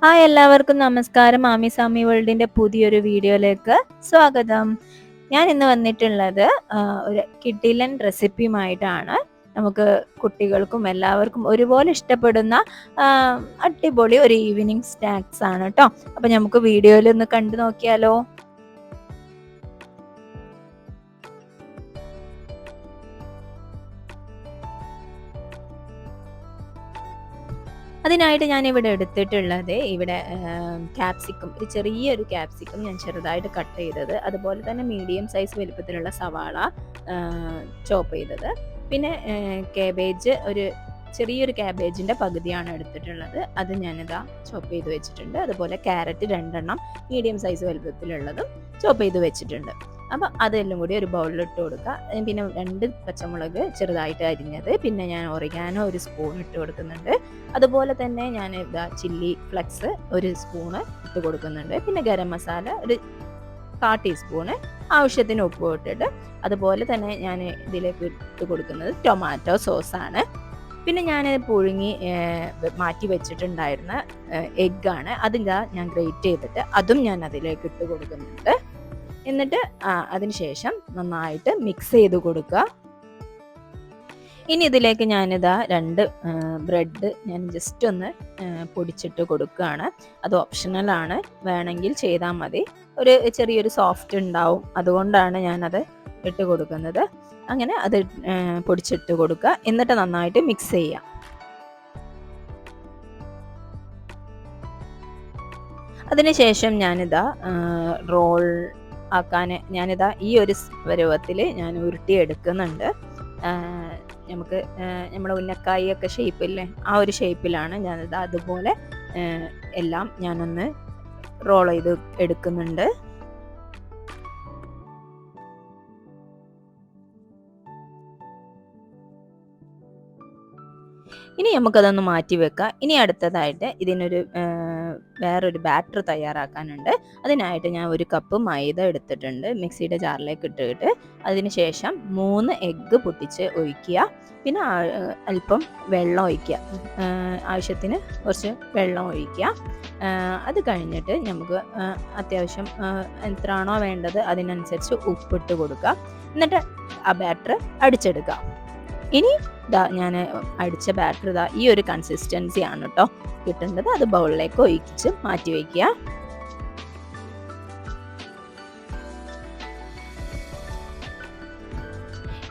Hi എല്ലാവർക്കും നമസ്കാരം. ആമി സാമി വേൾഡിന്റെ പുതിയൊരു വീഡിയോയിലേക്ക് സ്വാഗതം. ഞാൻ ഇന്ന് വന്നിട്ടുള്ളത് ഒരു കിഡിലൻ റെസിപ്പിയുമായിട്ടാണ്. നമുക്ക് കുട്ടികൾക്കും എല്ലാവർക്കും ഒരുപോലെ ഇഷ്ടപ്പെടുന്ന അടിപൊളി ഒരു ഈവനിങ് സ്നാക്സ് ആണ് കേട്ടോ. അപ്പൊ നമുക്ക് വീഡിയോയിൽ ഒന്ന് കണ്ടു നോക്കിയാലോ. അതിനായിട്ട് ഞാൻ ഇവിടെ എടുത്തിട്ടുള്ളത് ക്യാപ്സിക്കം, ഒരു ചെറിയൊരു ക്യാപ്സിക്കം ഞാൻ ചെറുതായിട്ട് കട്ട് ചെയ്തത്, അതുപോലെ തന്നെ മീഡിയം സൈസ് വലുപ്പത്തിലുള്ള സവാള ചോപ്പ് ചെയ്തത്, പിന്നെ കാബേജ്, ഒരു ചെറിയൊരു ക്യാബേജിൻ്റെ പകുതിയാണ് എടുത്തിട്ടുള്ളത്, അത് ഞാനിതാ ചോപ്പ് ചെയ്ത് വെച്ചിട്ടുണ്ട്. അതുപോലെ ക്യാരറ്റ് 2 മീഡിയം സൈസ് വലുപ്പത്തിലുള്ളതും ചോപ്പ് ചെയ്ത് വെച്ചിട്ടുണ്ട്. അപ്പോൾ അതെല്ലാം കൂടി ഒരു ബൗളിലിട്ട് കൊടുക്കുക. പിന്നെ 2 പച്ചമുളക് ചെറുതായിട്ട് അരിഞ്ഞത്, പിന്നെ ഞാൻ ഒറിഗാനോ ഒരു സ്പൂൺ ഇട്ട് കൊടുക്കുന്നുണ്ട്. അതുപോലെ തന്നെ ഞാൻ ചില്ലി ഫ്ലെക്സ് ഒരു സ്പൂണ് ഇട്ട് കൊടുക്കുന്നുണ്ട്. പിന്നെ ഗരം മസാല ഒരു 1/4 ടീസ്പൂണ്, ആവശ്യത്തിന് ഉപ്പ് ഇട്ടിട്ട്, അതുപോലെ തന്നെ ഞാൻ ഇതിലേക്ക് ഇട്ട് കൊടുക്കുന്നത് ടൊമാറ്റോ സോസാണ്. പിന്നെ ഞാൻ പുഴുങ്ങി മാറ്റി വെച്ചിട്ടുണ്ടായിരുന്ന എഗ്ഗാണ്, അതിൻ്റെ ഞാൻ ഗ്രേറ്റ് ചെയ്തിട്ട് അതും ഞാൻ അതിലേക്ക് ഇട്ട് കൊടുക്കുന്നുണ്ട്. എന്നിട്ട് അതിനുശേഷം നന്നായിട്ട് മിക്സ് ചെയ്ത് കൊടുക്കുക. ഇനി ഇതിലേക്ക് ഞാനിതാ 2 ബ്രെഡ് ഞാൻ ജസ്റ്റ് ഒന്ന് പൊടിച്ചിട്ട് കൊടുക്കുകയാണ്. അത് ഓപ്ഷണലാണ്, വേണമെങ്കിൽ ചെയ്താൽ മതി. ഒരു ചെറിയൊരു സോഫ്റ്റ് ഉണ്ടാവും, അതുകൊണ്ടാണ് ഞാനത് ഇട്ട് കൊടുക്കുന്നത്. അങ്ങനെ അത് പൊടിച്ചിട്ട് കൊടുക്കുക. എന്നിട്ട് നന്നായിട്ട് മിക്സ് ചെയ്യുക. അതിനുശേഷം ഞാനിതാ റോൾ ആക്കാൻ ഞാനിതാ ഈ ഒരു പരുവത്തിൽ ഞാൻ ഉരുട്ടി എടുക്കുന്നുണ്ട്. നമുക്ക് നമ്മുടെ ഉന്നക്കായൊക്കെ ഷേപ്പില്ലേ, ആ ഒരു ഷേപ്പിലാണ് ഞാനിത് അതുപോലെ എല്ലാം ഞാനൊന്ന് റോൾ ചെയ്ത് എടുക്കുന്നുണ്ട്. ഇനി നമുക്കതൊന്ന് മാറ്റി വെക്കാം. ഇനി അടുത്തതായിട്ട് ഇതിനൊരു വേറൊരു ബാറ്റർ തയ്യാറാക്കാനുണ്ട്. അതിനായിട്ട് ഞാൻ 1 കപ്പ് മൈദ എടുത്തിട്ടുണ്ട്, മിക്സിയുടെ ജാറിലേക്ക് ഇട്ടിട്ട് അതിന് ശേഷം 3 എഗ്ഗ് പൊട്ടിച്ച് ഒഴിക്കുക. പിന്നെ അല്പം വെള്ളം ഒഴിക്കുക, ആവശ്യത്തിന് കുറച്ച് വെള്ളം ഒഴിക്കുക. അത് കഴിഞ്ഞിട്ട് നമുക്ക് അത്യാവശ്യം എത്രയാണോ വേണ്ടത് അതിനനുസരിച്ച് ഉപ്പിട്ട് കൊടുക്കുക. എന്നിട്ട് ആ ബാറ്റർ അടിച്ചെടുക്കുക. ഇനി ഞാൻ അടിച്ച ബാറ്റർ ഈ ഒരു കൺസിസ്റ്റൻസി ആണ് കേട്ടോ കിട്ടേണ്ടത്. അത് ബൗളിലേക്ക് ഒഴിച്ച് മാറ്റി വയ്ക്കുക.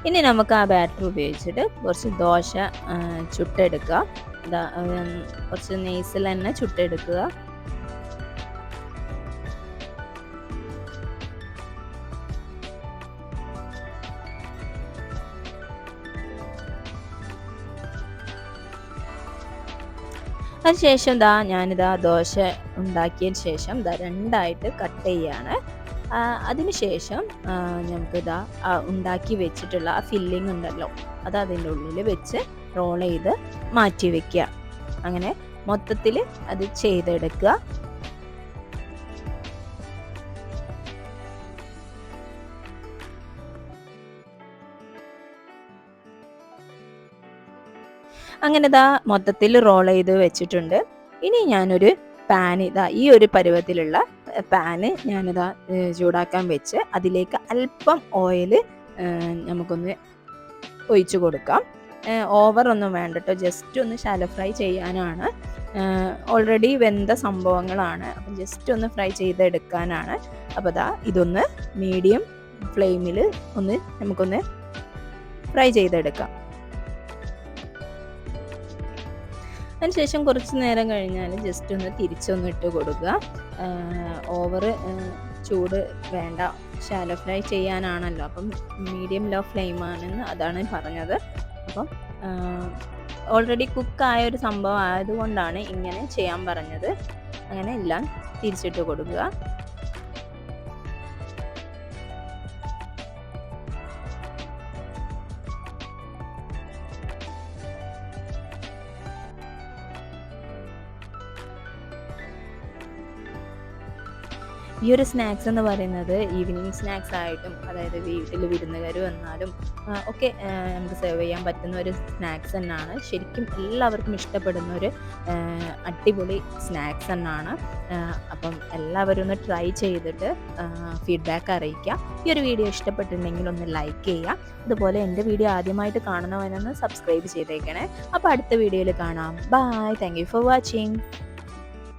ഇനി നമുക്ക് ആ ബാറ്റർ ഉപയോഗിച്ചിട്ട് കുറച്ച് ദോശ ചുട്ടെടുക്കുക. കുറച്ച് നെയ്സിൽ തന്നെ ചുട്ടെടുക്കുക. അതിനുശേഷം ഞാനിതാ ദോശ ഉണ്ടാക്കിയതിന് ശേഷം 2ആയിട്ട് കട്ട് ചെയ്യാണ്. അതിനുശേഷം നമുക്ക് ഉണ്ടാക്കി വെച്ചിട്ടുള്ള ആ ഫില്ലിംഗ് ഉണ്ടല്ലോ, അത് അതിൻ്റെ ഉള്ളിൽ വെച്ച് റോൾ ചെയ്ത് മാറ്റി വെക്കുക. അങ്ങനെ മൊത്തത്തിൽ അത് ചെയ്തെടുക്കുക. അങ്ങനെ മൊത്തത്തിൽ റോൾ ചെയ്ത് വെച്ചിട്ടുണ്ട്. ഇനി ഞാനൊരു പാന് ഈ ഒരു പരുവത്തിലുള്ള പാന് ഞാനിതാ ചൂടാക്കാൻ വെച്ച് അതിലേക്ക് അല്പം ഓയിൽ നമുക്കൊന്ന് ഒഴിച്ചു കൊടുക്കാം. ഓവറൊന്നും വേണ്ട കേട്ടോ, ജസ്റ്റ് ഒന്ന് ശാലോ ഫ്രൈ ചെയ്യാനാണ്. ഓൾറെഡി വെന്ത സംഭവങ്ങളാണ്, അപ്പം ജസ്റ്റ് ഒന്ന് ഫ്രൈ ചെയ്തെടുക്കാനാണ്. അപ്പോൾ ഇതൊന്ന് മീഡിയം ഫ്ലെയിമിൽ നമുക്കൊന്ന് ഫ്രൈ ചെയ്തെടുക്കാം. അതിനുശേഷം കുറച്ച് നേരം കഴിഞ്ഞാൽ ജസ്റ്റ് ഒന്ന് തിരിച്ചൊന്നിട്ട് കൊടുക്കുക. ഓവർ ചൂട് വേണ്ട, ശാലോ ഫ്രൈ ചെയ്യാനാണല്ലോ, അപ്പം മീഡിയം ലോ ഫ്ലെയിമാണെന്ന് അതാണ് പറഞ്ഞത്. അപ്പം ഓൾറെഡി കുക്കായ ഒരു സംഭവം ആയതുകൊണ്ടാണ് ഇങ്ങനെ ചെയ്യാൻ പറഞ്ഞത്. അങ്ങനെ എല്ലാം തിരിച്ചിട്ട് കൊടുക്കുക. ഈ ഒരു സ്നാക്സ് എന്ന് പറയുന്നത് ഈവനിങ് സ്നാക്സ് ആയിട്ടും, അതായത് വീട്ടിൽ വിരുന്നുകാർ വന്നാലും ഒക്കെ നമുക്ക് സെർവ് ചെയ്യാൻ പറ്റുന്ന ഒരു സ്നാക്സ് തന്നെയാണ്. ശരിക്കും എല്ലാവർക്കും ഇഷ്ടപ്പെടുന്ന ഒരു അടിപൊളി സ്നാക്സ് തന്നെയാണ്. അപ്പം എല്ലാവരും ഒന്ന് ട്രൈ ചെയ്തിട്ട് ഫീഡ്ബാക്ക് അറിയിക്കുക. ഈ ഒരു വീഡിയോ ഇഷ്ടപ്പെട്ടിട്ടുണ്ടെങ്കിൽ ഒന്ന് ലൈക്ക് ചെയ്യുക. അതുപോലെ എൻ്റെ വീഡിയോ ആദ്യമായിട്ട് കാണുന്നവനൊന്ന് സബ്സ്ക്രൈബ് ചെയ്തേക്കണേ. അപ്പോൾ അടുത്ത വീഡിയോയിൽ കാണാം. Bye. Thank you for watching.